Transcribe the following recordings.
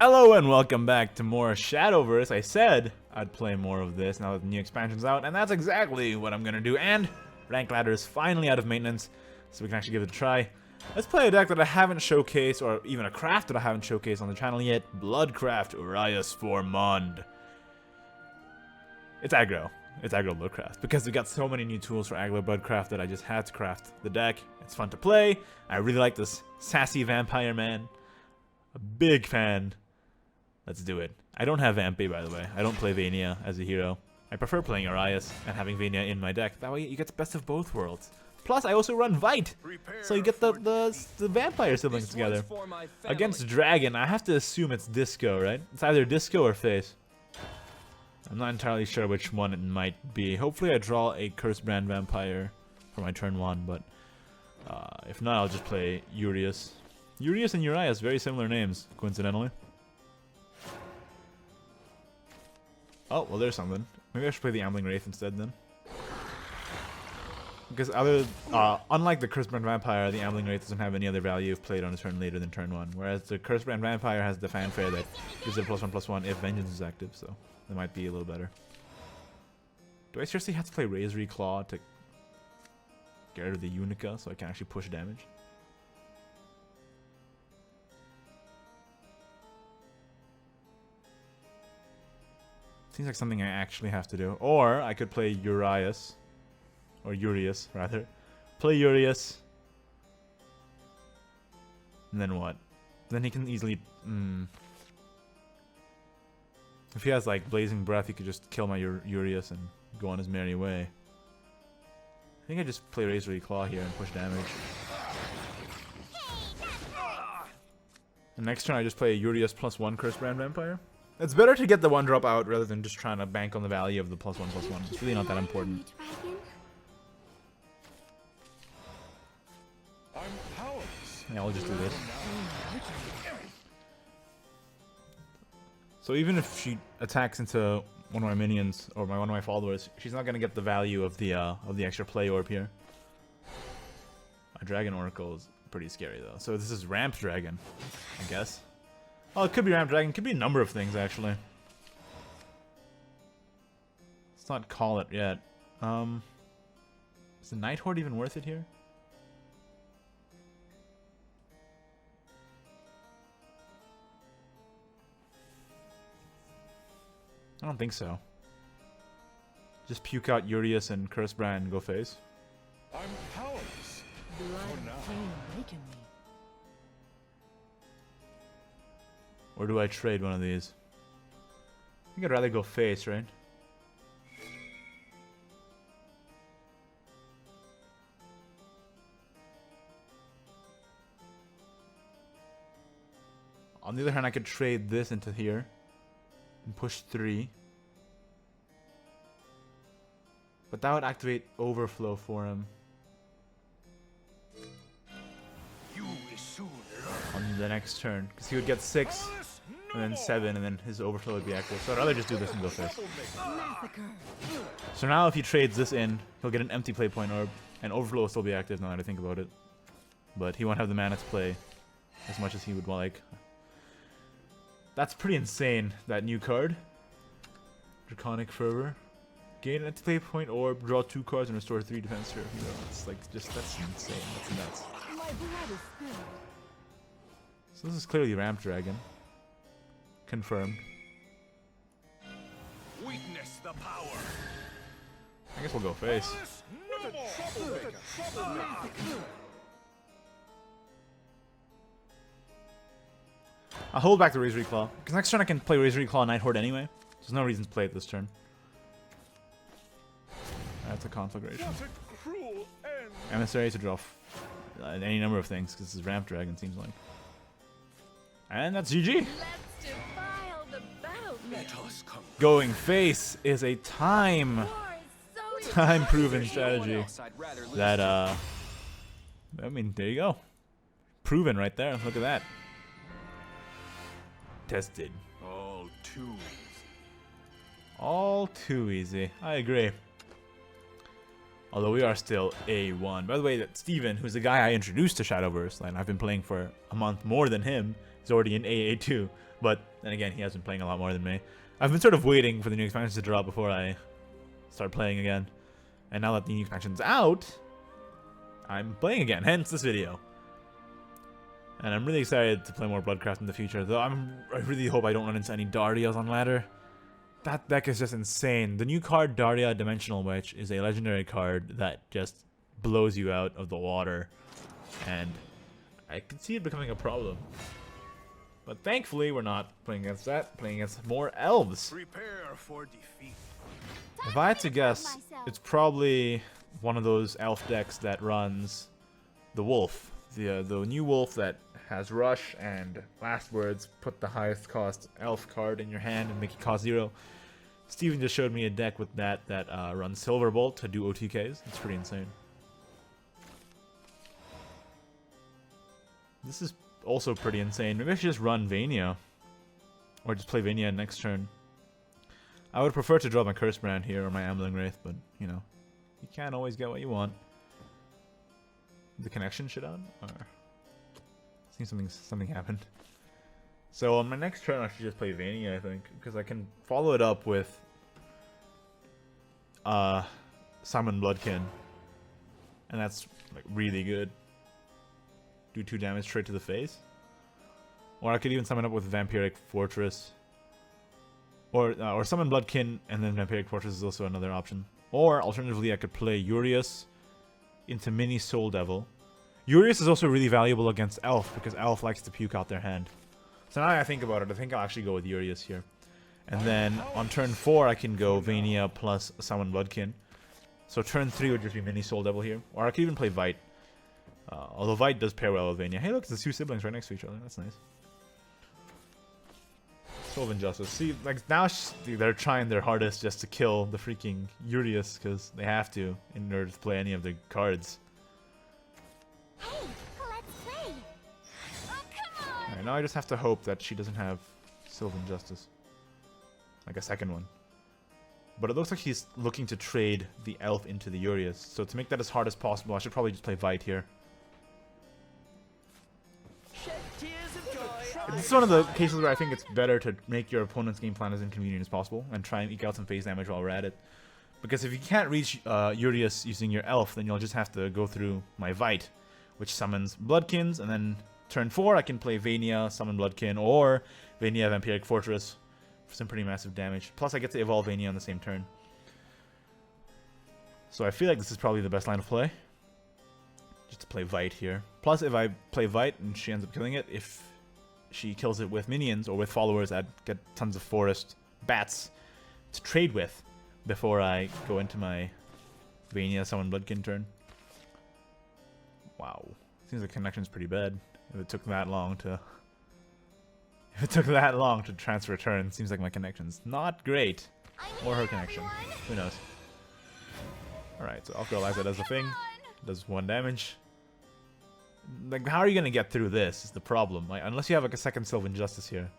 Hello and welcome back to more Shadowverse. I said I'd play more of this now that the new expansion's out, and that's exactly what I'm gonna do. And rank ladder is finally out of maintenance, so we can actually give it a try. Let's play a deck that I haven't showcased, or even a craft that I haven't showcased on the channel yet. Bloodcraft Rise for Mond. It's aggro. It's Aggro Bloodcraft, because we got so many new tools for Aggro Bloodcraft that I just had to craft the deck. It's fun to play. I really like this sassy vampire man. A big fan. Let's do it. I don't have Vampi, by the way. I don't play Vania as a hero. I prefer playing Arias and having Vania in my deck. That way you get the best of both worlds. Plus, I also run Vite, so you get the vampire siblings together. Against Dragon, I have to assume it's Disco, right? It's either Disco or Face. I'm not entirely sure which one it might be. Hopefully I draw a Curse Brand Vampire for my turn 1, but if not, I'll just play Urias. Urias and Urias, very similar names, coincidentally. Oh, well, there's something. Maybe I should play the Ambling Wraith instead, then. Because unlike the Curse Brand Vampire, the Ambling Wraith doesn't have any other value if played on a turn later than turn 1. Whereas the Curse Brand Vampire has the fanfare that gives it +1/+1 if Vengeance is active, so that might be a little better. Do I seriously have to play Razor Claw to get rid of the Unica so I can actually push damage? Seems like something I actually have to do. Or I could play Urias. Or Urias, rather. Play Urias. And then what? Then he can easily... If he has, like, Blazing Breath, he could just kill my Urias and go on his merry way. I think I just play Razor Claw here and push damage. And next turn I just play Urias +1 Curse Brand Vampire. It's better to get the 1-drop out rather than just trying to bank on the value of the +1/+1. It's really not that important. Yeah, I'll just do this. So even if she attacks into one of my minions or one of my followers, she's not gonna get the value of the extra play orb here. A Dragon Oracle is pretty scary though. So this is Ramp Dragon, I guess. Oh, it could be Ramp Dragon. It could be a number of things, actually. Let's not call it yet. Is the Night Horde even worth it here? I don't think so. Just puke out Urias and Curse Brand and go face. I'm powerless. Or do I trade one of these? I think I'd rather go face, right? On the other hand, I could trade this into here and push 3. But that would activate Overflow for him. On the next turn, because he would get 6 and then 7 and then his Overflow would be active. So I'd rather just do this and go first. So now if he trades this in, he'll get an empty play point orb, and Overflow will still be active now that I think about it. But he won't have the mana to play as much as he would like. That's pretty insane, that new card. Draconic Fervor. Gain an empty play point orb, draw 2 cards and restore 3 defense to your hero. It's like, that's insane, that's nuts. So this is clearly Ramp Dragon. Confirmed. Witness the power. I guess we'll go face. I'll hold back the Razor Claw, because next turn I can play Razor Claw Night Horde anyway. There's no reason to play it this turn. That's a conflagration. Emissary to draw any number of things, because this is Ramp Dragon, seems like. And that's GG. Going face is a time-proven strategy that, I mean, there you go. Proven right there. Look at that. Tested. All too easy. All too easy. I agree. Although we are still A1. By the way, that Steven, who's the guy I introduced to Shadowverse, and I've been playing for a month more than him, He's already in AA too, but then again, he has been playing a lot more than me. I've been sort of waiting for the new expansions to drop before I start playing again. And now that the new expansion's out, I'm playing again, hence this video. And I'm really excited to play more Bloodcraft in the future, though I really hope I don't run into any Darias on ladder. That deck is just insane. The new card, Daria Dimensional Witch, is a legendary card that just blows you out of the water. And I can see it becoming a problem. But thankfully, we're not playing against that, playing against more elves. Prepare for defeat. If I had to guess, it's probably one of those elf decks that runs the wolf. The new wolf that has rush and last words, put the highest cost elf card in your hand and make it cost 0. Steven just showed me a deck with that runs Silverbolt to do OTKs. It's pretty insane. This is also pretty insane. Maybe I should just run Vania. Or just play Vania next turn. I would prefer to draw my Curse Brand here or my Ambling Wraith, but, you know, you can't always get what you want. The connection shit on? Or seems something happened. So on my next turn I should just play Vania, I think, because I can follow it up with Summon Bloodkin. And that's like really good. Do 2 damage straight to the face. Or I could even summon up with Vampiric Fortress. Or summon Bloodkin and then Vampiric Fortress is also another option. Or alternatively I could play Urius into Mini Soul Devil. Urius is also really valuable against Elf because Elf likes to puke out their hand. So now that I think about it, I think I'll actually go with Urius here. And then on turn 4 I can go Vania plus summon Bloodkin. So turn 3 would just be Mini Soul Devil here. Or I could even play Vite. Although Vite does pair well with Vania. Hey look, it's the 2 siblings right next to each other. That's nice. Soul of Injustice. See, like now they're trying their hardest just to kill the freaking Urius because they have to in order to play any of the cards. Hey, let's play. Oh, come on. Alright, now I just have to hope that she doesn't have Soul of Injustice. Like a second one. But it looks like he's looking to trade the elf into the Urius. So to make that as hard as possible, I should probably just play Vite here. This is one of the cases where I think it's better to make your opponent's game plan as inconvenient as possible and try and eke out some phase damage while we're at it. Because if you can't reach Urius using your elf, then you'll just have to go through my Vite, which summons Bloodkins, and then turn 4 I can play Vania, summon Bloodkin, or Vania Vampiric Fortress for some pretty massive damage. Plus I get to evolve Vania on the same turn. So I feel like this is probably the best line of play. Just to play Vite here. Plus if I play Vite and she ends up killing it, if she kills it with minions or with followers, I'd get tons of forest bats to trade with before I go into my Vania summon Bloodkin turn. Wow. Seems like connection's pretty bad. If it took that long to transfer turn, seems like my connection's not great. Or her connection. Who knows? Alright, so Alpha Eliza does the thing. Does 1 damage. Like, how are you gonna get through this is the problem. Like, unless you have like a second Soul of Injustice here.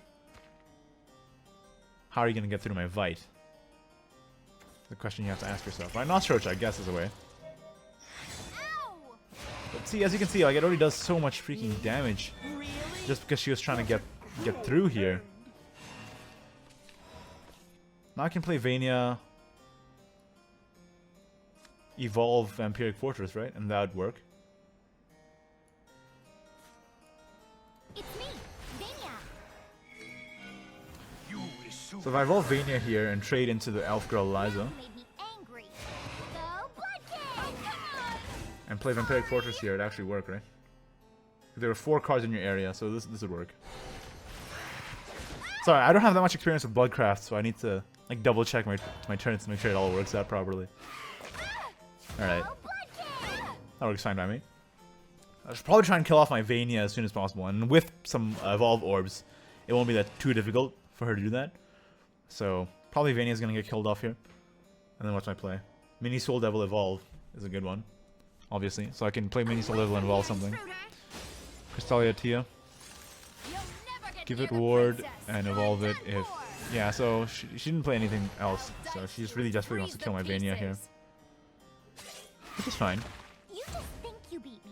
How are you gonna get through my Vite? The question you have to ask yourself. Right, Nostroach, I guess, is a way. But see, as you can see, like, it already does so much freaking damage. Just because she was trying to get through here. Now I can play Vania, evolve Vampiric Fortress, right? And that would work. It's me, Vania. So if I evolve Vania here and trade into the elf girl Eliza, You made me angry. Go, Bloodkin. Come on. and play Vampiric Fortress here, it'd actually work, right? There are 4 cards in your area, so this would work. Sorry, I don't have that much experience with Bloodcraft, so I need to like double check my turns to make sure it all works out properly. Alright. Go, Bloodkin. That works fine by me. I should probably try and kill off my Vania as soon as possible, and with some Evolve Orbs, it won't be that too difficult for her to do that. So, probably Vania's gonna get killed off here. And then what's my play? Mini Soul Devil Evolve is a good one, obviously. So I can play Mini Soul Devil and evolve something. Crystalia Tia. Give it ward and evolve it if... Yeah, so she didn't play anything else, so she just really desperately wants to kill my Vania here. Which is fine. You just think you beat me.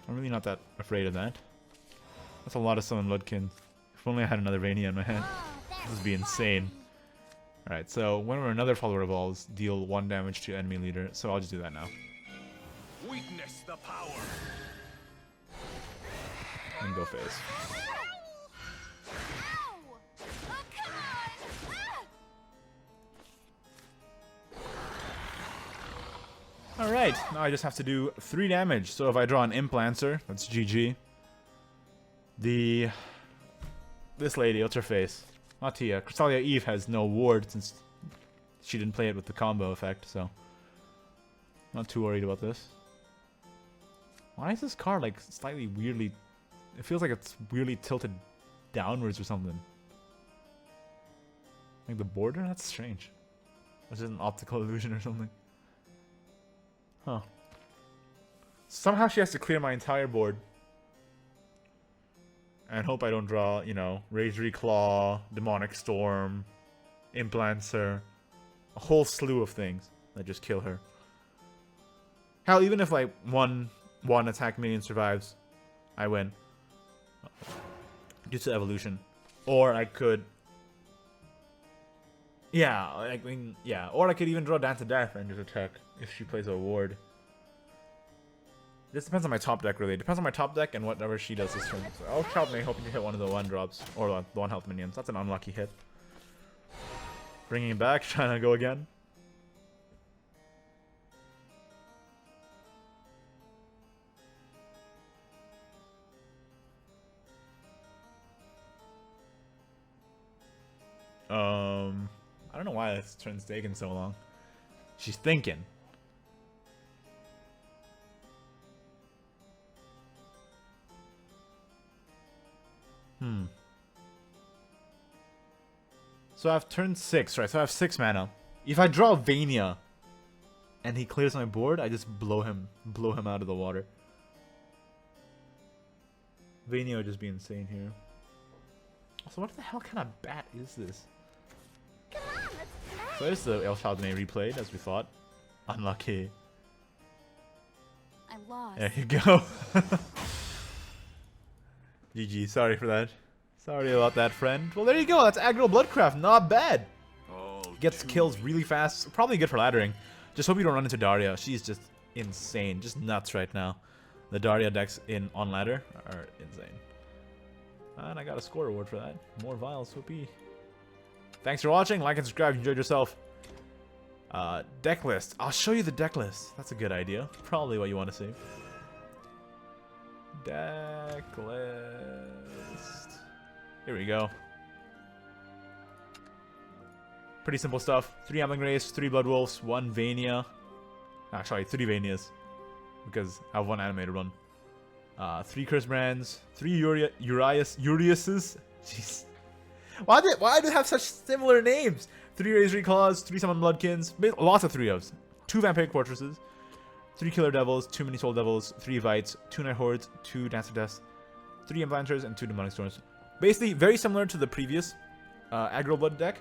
I'm really not that afraid of that. That's a lot of summon Bloodkin. If only I had another Vania in my hand. Oh, This would be insane. Alright, so whenever another follower evolves, deal 1 damage to enemy leader. So I'll just do that now. Witness the power. And go phase. Ow! Oh, come on! Ah! Alright, now I just have to do 3 damage. So if I draw an Implancer, that's GG. This lady, what's her face? Not Tia. Crystalia Eve has no ward since she didn't play it with the combo effect, so not too worried about this. Why is this card like slightly weirdly... It feels like it's weirdly tilted downwards or something. Like the border? That's strange. Or is it an optical illusion or something? Huh. Somehow she has to clear my entire board. And hope I don't draw, you know, Razor Claw, Demonic Storm, Implancer, a whole slew of things that just kill her. Hell, even if like one attack minion survives, I win. Due to evolution. Or I could... Yeah, I mean, yeah. Or I could even draw Dance to Death and just attack if she plays a ward. This depends on my top deck, really. It depends on my top deck and whatever she does this turn. So I'll Shout May hoping to hit one of the 1-drops. Or the 1-health minions. That's an unlucky hit. Bringing it back, trying to go again. I don't know why this turn's taking so long. She's thinking. So I have turn 6, right? So I have 6 mana. If I draw Vania and he clears my board, I just blow him out of the water. Vania would just be insane here. So what the hell kind of bat is this? Come on, let's play! So there's the El Chardonnay replayed, as we thought. Unlucky. I lost. There you go. GG, sorry for that. Sorry about that, friend. Well, there you go. That's Aggro Bloodcraft. Not bad. Gets kills really fast. Probably good for laddering. Just hope you don't run into Daria. She's just insane. Just nuts right now. The Daria decks on ladder are insane. And I got a score reward for that. More vials, whoopee. Thanks for watching. Like and subscribe if you enjoyed yourself. Deck list. I'll show you the deck list. That's a good idea. Probably what you want to see. Deck list. Here we go. Pretty simple stuff. 3 Ambling Race, 3 Blood Wolves, 1 Vania. Actually, 3 Vanias. Because I have 1 animated one. 3 Curse Brands, 3 Uriuses. Jeez. Why do they have such similar names? 3 Razor Claws, 3 Summon Bloodkins, lots of 3-ofs. 2 Vampiric Fortresses, 3 Killer Devils, 2 Mini Soul Devils, 3 Vites, 2 Night Hordes, 2 Dance of Death, 3 Implanters, and 2 Demonic Storms. Basically, very similar to the previous Aggro Blood deck,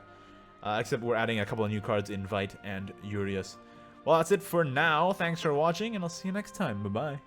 except we're adding a couple of new cards in Vite and Urius. Well, that's it for now. Thanks for watching, and I'll see you next time. Bye-bye.